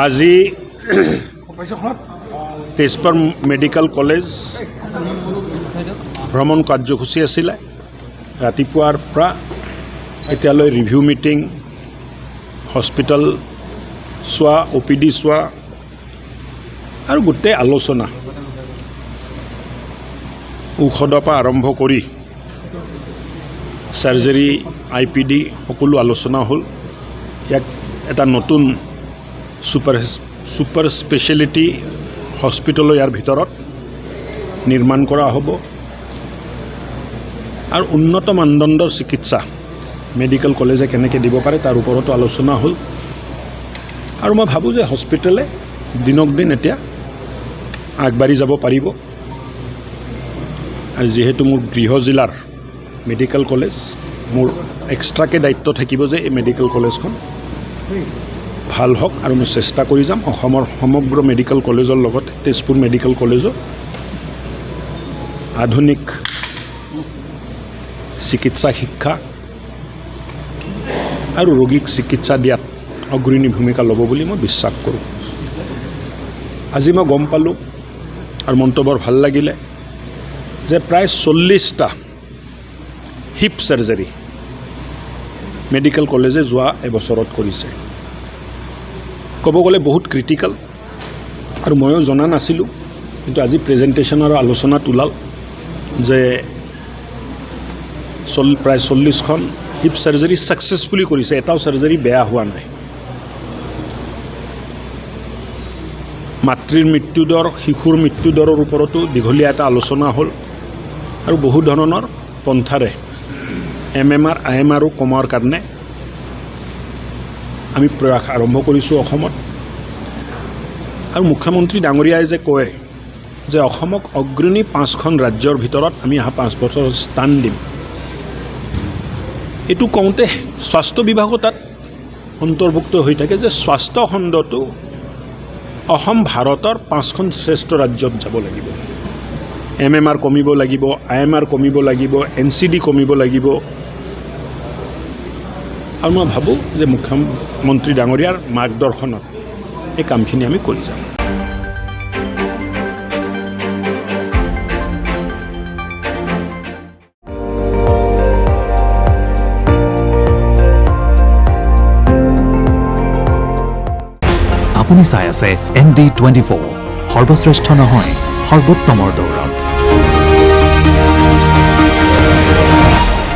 আজি Tezpur medical college ভ্ৰমণ কাৰ্যসূচী আছিলে। ৰাতিপুৱাৰ পৰা এতিয়ালৈ ৰিভিউ মিটিং, হস্পিটেল চোৱা, OPD চোৱা আৰু গোটেই আলোচনা, ঔষধৰ পৰা আৰম্ভ কৰি চাৰ্জাৰী, IPD সকলো আলোচনা হ'ল। ইয়াক এটা নতুন ছুপাৰ স্পেচিয়েলিটি হস্পিটেলো ইয়াৰ ভিতৰত নিৰ্মাণ কৰা হ'ব আৰু উন্নত মানদণ্ডৰ চিকিৎসা মেডিকেল কলেজে কেনেকৈ দিব পাৰে তাৰ ওপৰতো আলোচনা হ'ল। আৰু মই ভাবোঁ যে হস্পিটেলে দিনক দিন এতিয়া আগবাঢ়ি যাব পাৰিব। আৰু যিহেতু মোৰ গৃহ জিলাৰ মেডিকেল কলেজ, মোৰ এক্সট্ৰাকৈ দায়িত্ব থাকিব যে এই মেডিকেল কলেজখন ভাল হওক আৰু মই চেষ্টা কৰি যাম অসমৰ সমগ্ৰ মেডিকেল কলেজৰ লগতে তেজপুৰ মেডিকেল কলেজো আধুনিক চিকিৎসা শিক্ষা আৰু ৰোগীক চিকিৎসা দিয়াত অগ্ৰণী ভূমিকা ল'ব বুলি মই বিশ্বাস কৰোঁ। আজি মই গম পালোঁ আৰু মনটো বৰ ভাল লাগিলে যে প্ৰায় 40টা হিপ চাৰ্জাৰী মেডিকেল কলেজে যোৱা এবছৰত কৰিছে। ক'ব গ'লে বহুত ক্ৰিটিকেল আৰু ময়ো জনা নাছিলোঁ, কিন্তু আজি প্ৰেজেণ্টেশ্যন আৰু আলোচনাত ওলাল যে প্ৰায় 40খন হিপ চাৰ্জাৰী ছাকচেছফুলি কৰিছে, এটাও চাৰ্জাৰী বেয়া হোৱা নাই। মাতৃৰ মৃত্যুদৰ, শিশুৰ মৃত্যুদৰৰ ওপৰতো দীঘলীয়া এটা আলোচনা হ'ল আৰু বহু ধৰণৰ পন্থাৰে MMR, IMRও কমাৰ কাৰণে আমি প্ৰয়াস আৰম্ভ কৰিছোঁ অসমত। আৰু মুখ্যমন্ত্ৰী ডাঙৰীয়াই যে কয় যে অসমক অগ্ৰণী 5খন ৰাজ্যৰ ভিতৰত আমি অহা 5 বছৰ স্থান দিম, এইটো কওঁতে স্বাস্থ্য বিভাগো তাত অন্তৰ্ভুক্ত হৈ থাকে যে স্বাস্থ্য খণ্ডটো অসম ভাৰতৰ 5খন শ্ৰেষ্ঠ ৰাজ্যত যাব লাগিব। MMR কমিব লাগিব, IMR কমিব লাগিব, NCD কমিব লাগিব। আৰু মই ভাবোঁ যে মুখ্যমন্ত্ৰী ডাঙৰীয়াৰ মাৰ্গদৰ্শনত এই কামখিনি আমি কৰি যাম। আপুনি চাই আছে ND24, সৰ্বশ্ৰেষ্ঠ নহয় সৰ্বোত্তমৰ দৌৰত।